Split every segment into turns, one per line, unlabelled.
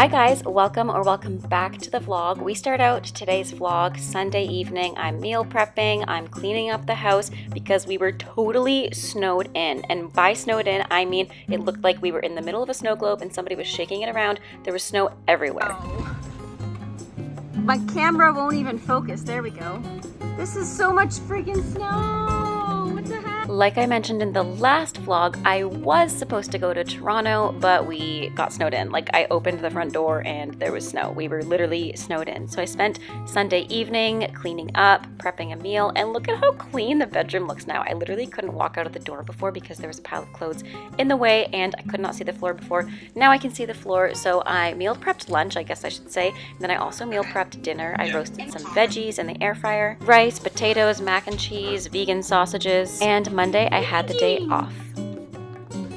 Hi guys, welcome back to the vlog. We start out today's vlog Sunday evening. I'm meal prepping, I'm cleaning up the house because we were totally snowed in. And by snowed in, I mean it looked like we were in the middle of a snow globe and somebody was shaking it around. There was snow everywhere.
Oh. My camera won't even focus. There we go. This is so much freaking snow. What the heck?
Like I mentioned in the last vlog, I was supposed to go to Toronto, but we got snowed in. Like I opened the front door and there was snow. We were literally snowed in. So I spent Sunday evening cleaning up, prepping a meal, and look at how clean the bedroom looks now. I literally couldn't walk out of the door before because there was a pile of clothes in the way and I could not see the floor before. Now I can see the floor. So I meal prepped lunch, I guess I should say. And then I also meal prepped dinner. I roasted some veggies in the air fryer, rice, potatoes, mac and cheese, vegan sausages, and Monday I had the day off.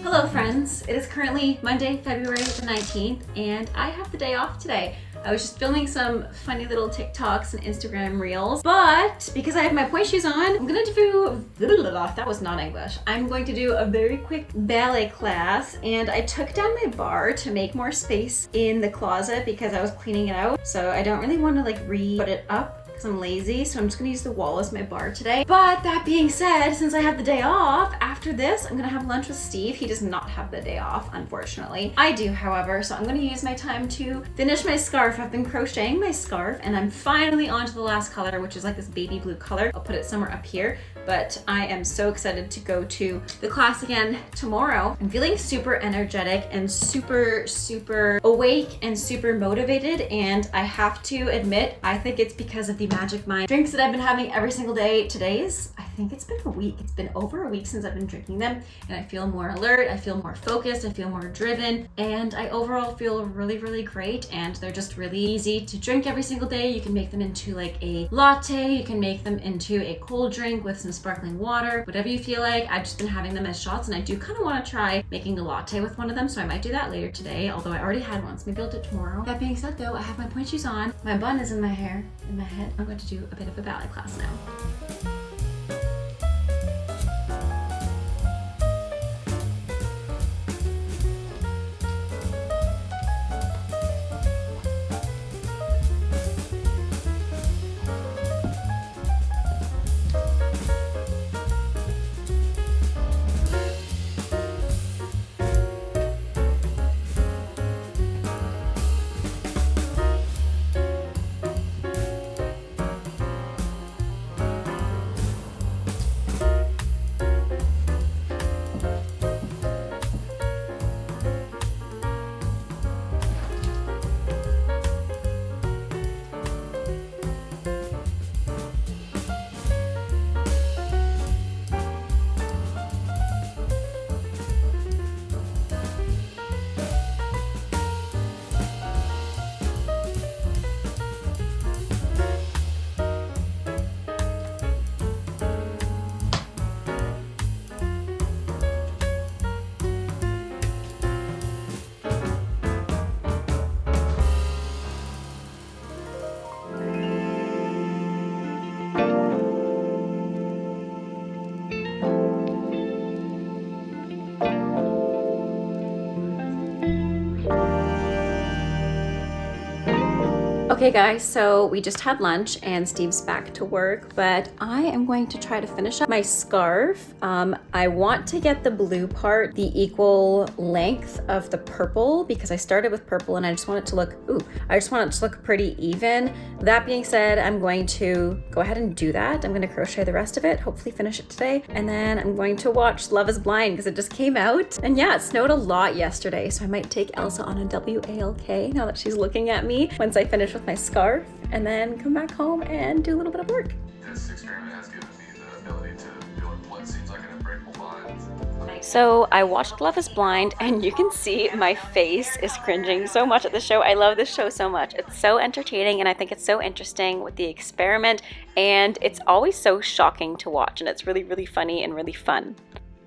Hello friends, it is currently Monday, February the 19th, and I have the day off today. I was just filming some funny little TikToks and Instagram reels, but because I have my pointe shoes on, I'm gonna do, that was not English. I'm going to do a very quick ballet class, and I took down my bar to make more space in the closet because I was cleaning it out. So I don't really want to like re-put it up because I'm lazy, so I'm just gonna use the wall as my bar today. But that being said, since I have the day off, after this, I'm gonna have lunch with Steve. He does not have the day off, unfortunately. I do, however, so I'm gonna use my time to finish my scarf. I've been crocheting my scarf, and I'm finally on to the last color, which is like this baby blue color. I'll put it somewhere up here, but I am so excited to go to the class again tomorrow. I'm feeling super energetic and super awake and super motivated, and I have to admit, I think it's because of the Magic Mind drinks that I've been having every single day. I think it's been a week. It's been over a week since I've been drinking them, and I feel more alert, I feel more focused, I feel more driven, and I overall feel really great. And they're just really easy to drink every single day. You can make them into like a latte, you can make them into a cold drink with some sparkling water, whatever you feel like. I've just been having them as shots, and I do kind of want to try making a latte with one of them, so I might do that later today, although I already had one, so maybe I'll do it tomorrow. That being said though, I have my pointe shoes on, my bun is in my hair, in my head. I'm going to do a bit of a ballet class now. Okay guys, so we just had lunch and Steve's back to work, but I am going to try to finish up my scarf. I want to get the blue part the equal length of the purple because I started with purple and I just want it to look, pretty even. That being said, I'm going to go ahead and do that. I'm going to crochet the rest of it, hopefully finish it today, and then I'm going to watch Love is Blind because it just came out. And yeah, it snowed a lot yesterday, so I might take Elsa on a WALK now that she's looking at me once I finish with my scarf, and then come back home and do a little bit of work.
This experiment has given me the ability to build what seems like an unbreakable bond.
So I watched Love is Blind, and you can see my face is cringing so much at the show. I love this show so much. It's so entertaining, and I think it's so interesting with the experiment, and it's always so shocking to watch, and it's really funny and really fun.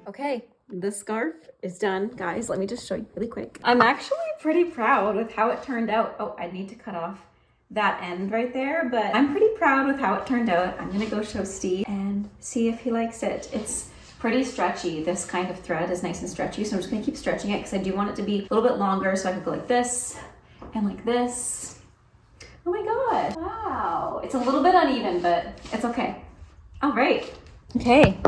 Okay, the scarf is done. Guys, let me just show you really quick. I'm actually pretty proud with how it turned out. Oh, I need to cut off that end right there, but I'm pretty proud with how it turned out. I'm gonna go show Steve and see if he likes it. It's pretty stretchy. This kind of thread is nice and stretchy, so I'm just gonna keep stretching it because I do want it to be a little bit longer so I could go like this and like this. Oh my God, wow. It's a little bit uneven, but it's okay. All right, okay.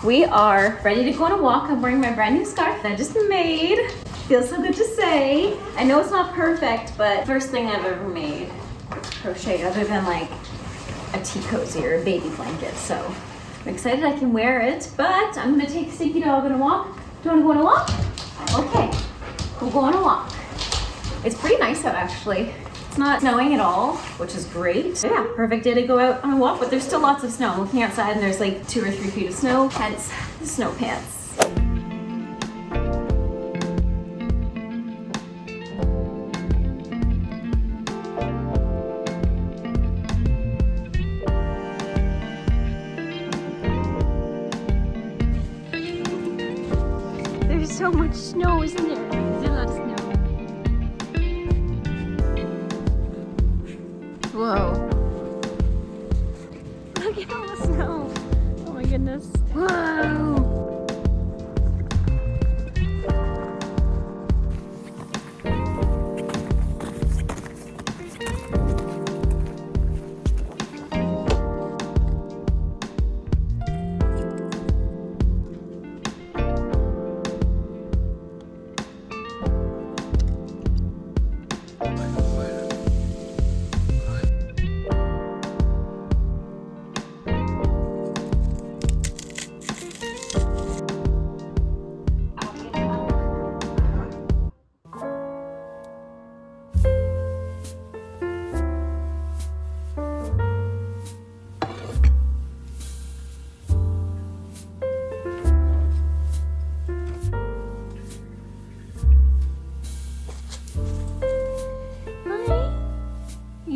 We are ready to go on a walk. I'm wearing my brand new scarf that I just made. Feels so good to say. I know it's not perfect, but first thing I've ever made with crochet other than like a tea cozy or a baby blanket. So I'm excited I can wear it, but I'm gonna take Stinky Dog on a walk. Do you wanna go on a walk? Okay, we'll go on a walk. It's pretty nice out actually. It's not snowing at all, which is great. So yeah, perfect day to go out on a walk, but there's still lots of snow. I'm looking outside and there's like 2 or 3 feet of snow, hence the snow pants.
There's so much snow, isn't there? There's a lot of snow. Whoa. Look at all the snow. Oh my goodness. Whoa.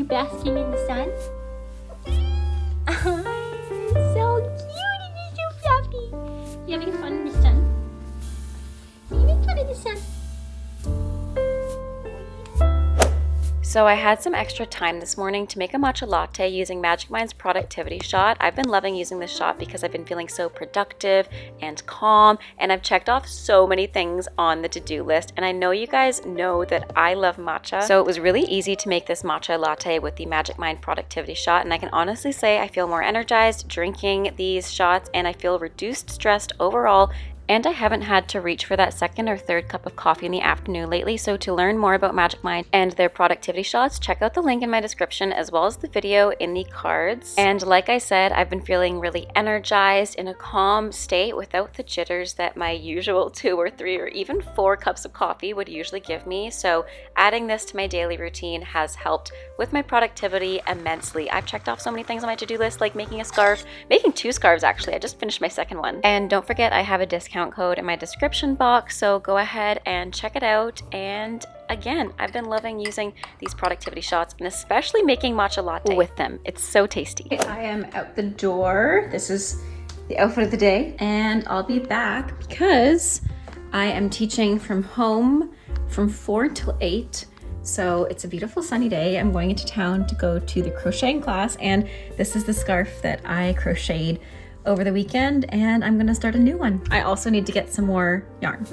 Basking in the sun. So cute and you're so fluffy. You having fun in the sun? You having fun in the sun?
So I had some extra time this morning to make a matcha latte using Magic Mind's productivity shot. I've been loving using this shot because I've been feeling so productive and calm, and I've checked off so many things on the to-do list, and I know you guys know that I love matcha. So it was really easy to make this matcha latte with the Magic Mind productivity shot, and I can honestly say I feel more energized drinking these shots, and I feel reduced stressed overall. And I haven't had to reach for that second or third cup of coffee in the afternoon lately, so to learn more about Magic Mind and their productivity shots, check out the link in my description as well as the video in the cards. And like I said, I've been feeling really energized in a calm state without the jitters that my usual 2 or 3 or even 4 cups of coffee would usually give me. So adding this to my daily routine has helped with my productivity immensely. I've checked off so many things on my to-do list, like making a scarf, making 2 scarves actually. I just finished my second one. And don't forget, I have a discount code in my description box, so go ahead and check it out. And again, I've been loving using these productivity shots and especially making matcha latte with them. It's so tasty. I am out the door. This is the outfit of the day, and I'll be back because I am teaching from home from 4 till 8. So it's a beautiful sunny day. I'm going into town to go to the crocheting class, and this is the scarf that I crocheted over the weekend, and I'm gonna start a new one. I also need to get some more yarn.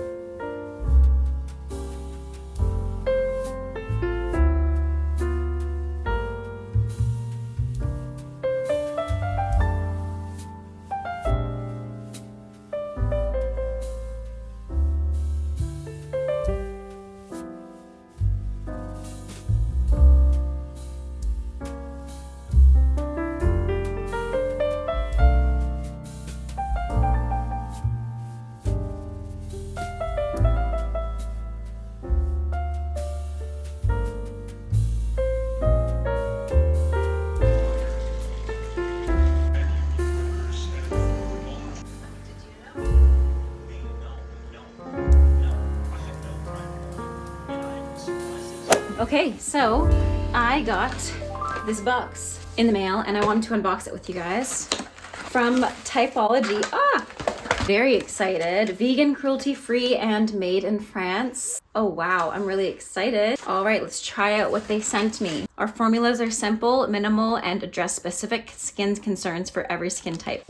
Okay, so I got this box in the mail and I wanted to unbox it with you guys from Typology. Very excited. Vegan, cruelty-free, and made in France. Oh wow, I'm really excited. All right, let's try out what they sent me. Our formulas are simple, minimal, and address specific skin concerns for every skin type.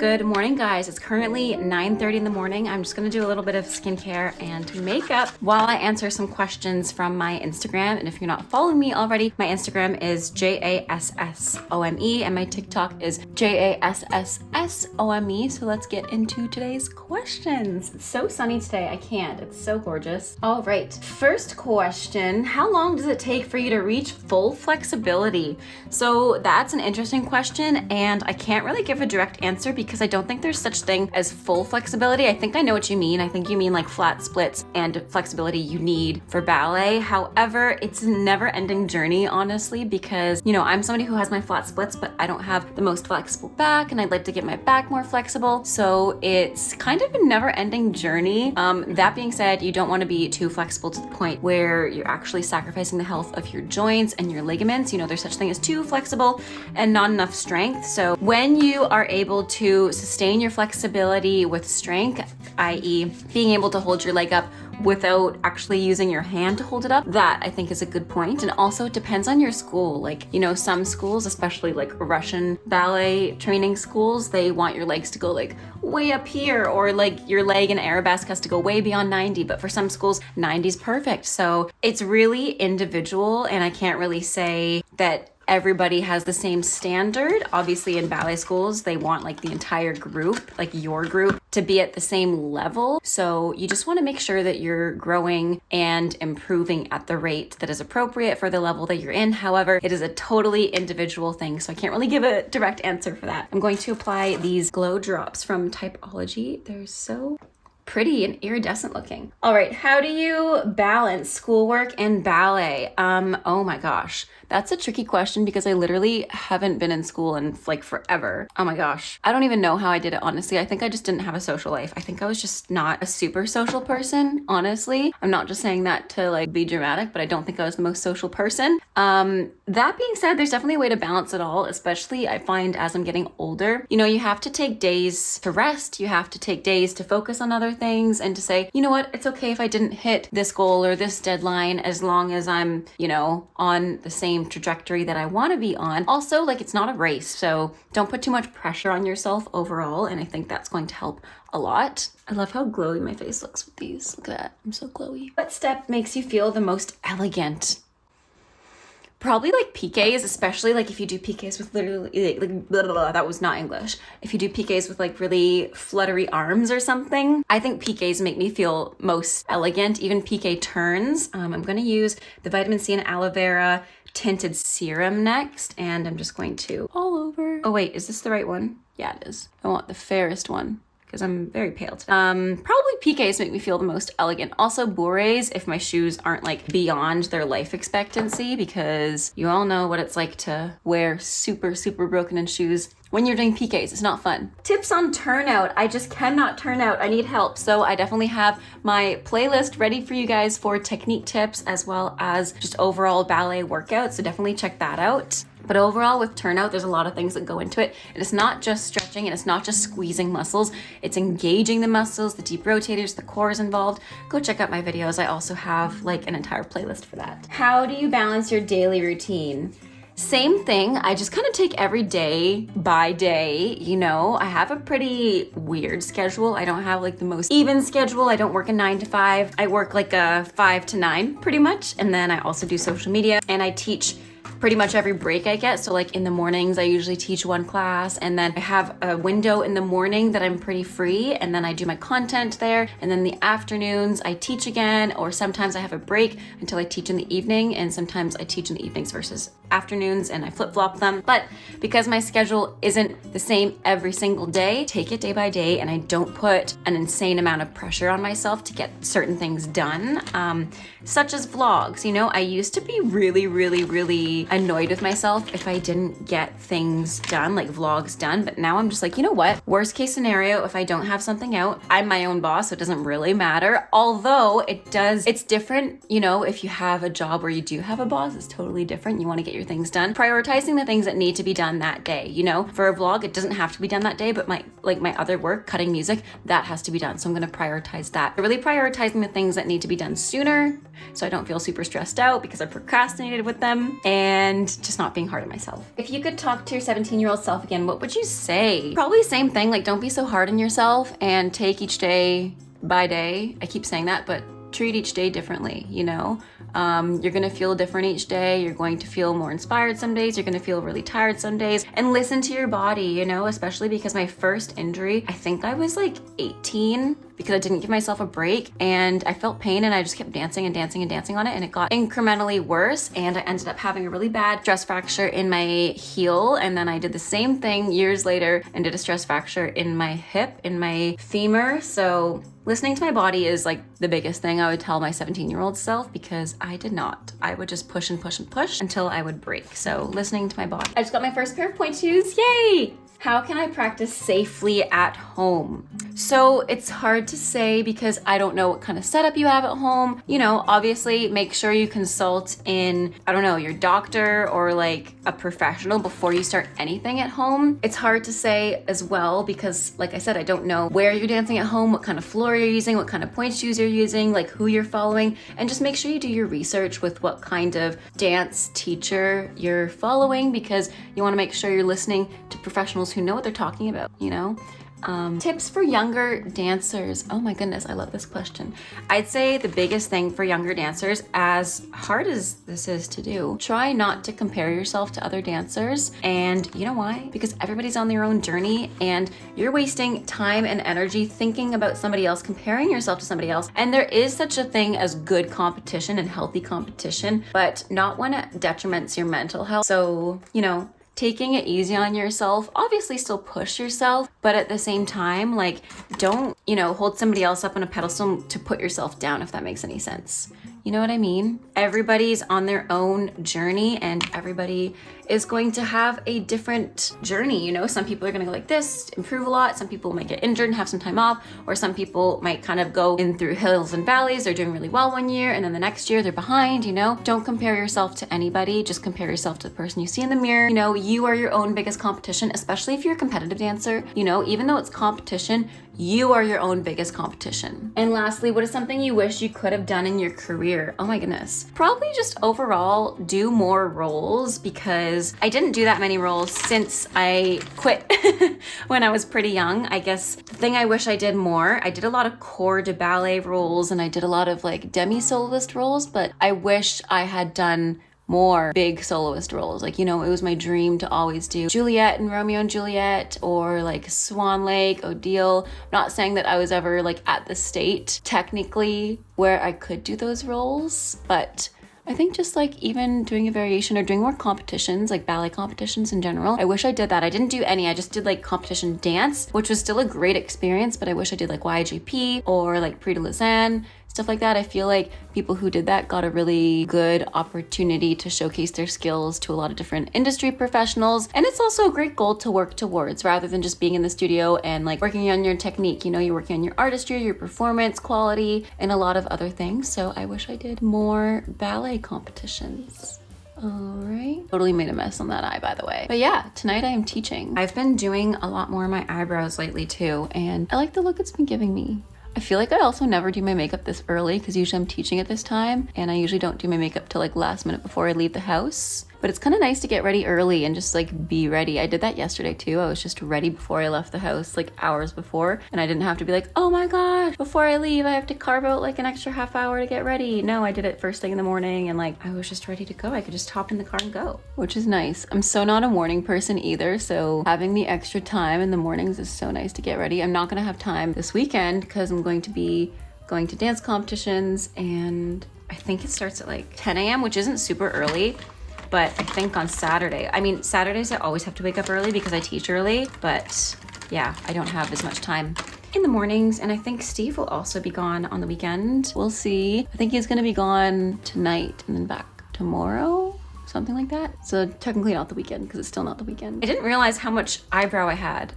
Good morning, guys. It's currently 9:30 in the morning. I'm just gonna do a little bit of skincare and makeup while I answer some questions from my Instagram. And if you're not following me already, my Instagram is JASSOME and my TikTok is JASSSOME. So let's get into today's questions. It's so sunny today. I can't. It's so gorgeous. All right. First question. How long does it take for you to reach full flexibility? So that's an interesting question, and I can't really give a direct answer because I don't think there's such thing as full flexibility. I think I know what you mean. I think you mean like flat splits and flexibility you need for ballet. However, it's a never-ending journey, honestly, because, you know, I'm somebody who has my flat splits, but I don't have the most flexible back, and I'd like to get my back more flexible. So it's kind of a never-ending journey. That being said, you don't want to be too flexible to the point where you're actually sacrificing the health of your joints and your ligaments. You know, there's such thing as too flexible and not enough strength. So when you are able to sustain your flexibility with strength, i.e. being able to hold your leg up without actually using your hand to hold it up, that I think is a good point. And also it depends on your school. Like, you know, some schools, especially like Russian ballet training schools, they want your legs to go like way up here, or like your leg in arabesque has to go way beyond 90. But for some schools, 90 is perfect. So it's really individual, and I can't really say that everybody has the same standard. Obviously in ballet schools, they want like the entire group, like your group, to be at the same level. So you just want to make sure that you're growing and improving at the rate that is appropriate for the level that you're in. However, it is a totally individual thing, so I can't really give a direct answer for that. I'm going to apply these glow drops from Typology. They're so pretty and iridescent looking. All right, how do you balance schoolwork and ballet? Oh my gosh, that's a tricky question because I literally haven't been in school in like forever. Oh my gosh, I don't even know how I did it, honestly. I think I just didn't have a social life. I think I was just not a super social person, honestly. I'm not just saying that to like be dramatic, but I don't think I was the most social person. That being said, there's definitely a way to balance it all, especially I find as I'm getting older. You know, you have to take days to rest. You have to take days to focus on other things and to say, you know what, it's okay if I didn't hit this goal or this deadline, as long as I'm, you know, on the same trajectory that I want to be on. Also, like, it's not a race, so don't put too much pressure on yourself overall, and I think that's going to help a lot. I love how glowy my face looks with these. Look at that, I'm so glowy. What step makes you feel the most elegant? Probably like piqués, especially like if you do piqués with literally like blah, blah, blah, that was not English. If you do piqués with like really fluttery arms or something, I think piqués make me feel most elegant. Even piqué turns. I'm gonna use the vitamin C and aloe vera tinted serum next, and I'm just going to all over. Oh wait, is this the right one? Yeah, it is. I want the fairest one, because I'm very pale today. Probably piqués make me feel the most elegant. Also bourrées if my shoes aren't like beyond their life expectancy, because you all know what it's like to wear super, super broken in shoes when you're doing piqués. It's not fun. Tips on turnout. I just cannot turn out. I need help. So I definitely have my playlist ready for you guys for technique tips as well as just overall ballet workouts. So definitely check that out. But overall with turnout, there's a lot of things that go into it. And it's not just stretching and it's not just squeezing muscles. It's engaging the muscles, the deep rotators, the core is involved. Go check out my videos. I also have like an entire playlist for that. How do you balance your daily routine? Same thing. I just kind of take every day by day. You know, I have a pretty weird schedule. I don't have like the most even schedule. I don't work a 9 to 5. I work like a 5 to 9 pretty much. And then I also do social media, and I teach pretty much every break I get. So like in the mornings, I usually teach one class, and then I have a window in the morning that I'm pretty free, and then I do my content there. And then the afternoons I teach again, or sometimes I have a break until I teach in the evening, and sometimes I teach in the evenings versus afternoons, and I flip-flop them. But because my schedule isn't the same every single day, take it day by day, and I don't put an insane amount of pressure on myself to get certain things done, such as vlogs. You know, I used to be really, really, really annoyed with myself if I didn't get things done, like vlogs done, but now I'm just like, you know what? Worst case scenario, if I don't have something out, I'm my own boss, so it doesn't really matter. Although it's different, you know, if you have a job where you do have a boss, it's totally different. You want to get your things done. Prioritizing the things that need to be done that day, you know? For a vlog, it doesn't have to be done that day, but my other work, cutting music, that has to be done. So I'm going to prioritize that. Really prioritizing the things that need to be done sooner, so I don't feel super stressed out because I procrastinated with them. And and just not being hard on myself. If you could talk to your 17-year-old self again, what would you say? Probably same thing, like don't be so hard on yourself and take each day by day. I keep saying that, but treat each day differently, you know? You're gonna feel different each day. You're going to feel more inspired some days. You're gonna feel really tired some days. And listen to your body, you know, especially because my first injury, I think I was like 18 because I didn't give myself a break and I felt pain and I just kept dancing and dancing and dancing on it, and it got incrementally worse, and I ended up having a really bad stress fracture in my heel, and then I did the same thing years later and did a stress fracture in my hip, in my femur. So listening to my body is like the biggest thing I would tell my 17-year-old self, because I did not. I would just push and push and push until I would break. So listening to my body. I just got my first pair of pointe shoes. Yay! How can I practice safely at home? So it's hard to say because I don't know what kind of setup you have at home. You know, obviously make sure you consult in, I don't know, your doctor or like a professional before you start anything at home. It's hard to say as well because, like I said, I don't know where you're dancing at home, what kind of floor you're using, what kind of pointe shoes you're using, like who you're following, and just make sure you do your research with what kind of dance teacher you're following, because you want to make sure you're listening to professionals who know what they're talking about, you know? Tips for younger dancers. Oh my goodness, I love this question. I'd say the biggest thing for younger dancers, as hard as this is to do, try not to compare yourself to other dancers. And you know why? Because everybody's on their own journey and you're wasting time and energy thinking about somebody else, comparing yourself to somebody else. And there is such a thing as good competition and healthy competition, but not when it detriments your mental health. So, you know, taking it easy on yourself, obviously still push yourself, but at the same time, like, don't, you know, hold somebody else up on a pedestal to put yourself down, if that makes any sense. You know what I mean? Everybody's on their own journey and everybody is going to have a different journey. You know, some people are going to go like this, improve a lot. Some people might get injured and have some time off, or some people might kind of go in through hills and valleys. They're doing really well one year and then the next year they're behind, you know? Don't compare yourself to anybody. Just compare yourself to the person you see in the mirror. You know, you are your own biggest competition, especially if you're a competitive dancer. You know, even though it's competition, you are your own biggest competition. And lastly, what is something you wish you could have done in your career? Oh my goodness. Probably just overall do more roles, because I didn't do that many roles since I quit when I was pretty young. I guess the thing I wish I did more, I did a lot of corps de ballet roles and I did a lot of like demi-soloist roles, but I wish I had done more big soloist roles. Like, you know, it was my dream to always do Juliet and Romeo and Juliet, or like Swan Lake, Odile. Not saying that I was ever like at the state technically where I could do those roles, but I think just like even doing a variation or doing more competitions, like ballet competitions in general. I wish I did that. I didn't do any. I just did like competition dance, which was still a great experience, but I wish I did like YJP or like Prix de Lausanne, stuff like that. I feel like people who did that got a really good opportunity to showcase their skills to a lot of different industry professionals. And it's also a great goal to work towards, rather than just being in the studio and like working on your technique. You know, you're working on your artistry, your performance quality, and a lot of other things. So I wish I did more ballet competitions. All right. Totally made a mess on that eye, by the way. But yeah, tonight I am teaching. I've been doing a lot more of my eyebrows lately too, and I like the look it's been giving me. I feel like I also never do my makeup this early because usually I'm teaching at this time and I usually don't do my makeup till like last minute before I leave the house. But it's kind of nice to get ready early and just like be ready. I did that yesterday too. I was just ready before I left the house, like hours before, and I didn't have to be like, oh my gosh, before I leave I have to carve out like an extra half hour to get ready. No, I did it first thing in the morning and like I was just ready to go. I could just hop in the car and go, which is nice. I'm so not a morning person either, so having the extra time in the mornings is so nice to get ready. I'm not gonna have time this weekend because I'm going to be going to dance competitions, and I think it starts at like 10 a.m., which isn't super early. But I think on Saturday, I mean, Saturdays I always have to wake up early because I teach early, but yeah, I don't have as much time in the mornings. And I think Steve will also be gone on the weekend. We'll see. I think he's gonna be gone tonight and then back tomorrow, something like that. So technically not the weekend because it's still not the weekend. I didn't realize how much eyebrow I had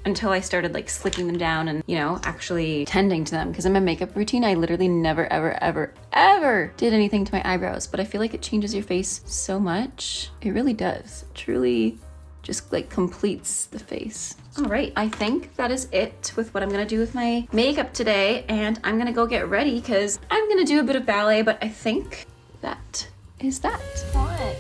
until I started like slicking them down and, you know, actually tending to them. Because in my makeup routine, I literally never, ever did anything to my eyebrows. But I feel like it changes your face so much. It really does. It truly just like completes the face. All right, I think that is it with what I'm gonna do with my makeup today. And I'm gonna go get ready because I'm gonna do a bit of ballet, but I think that is that.
What?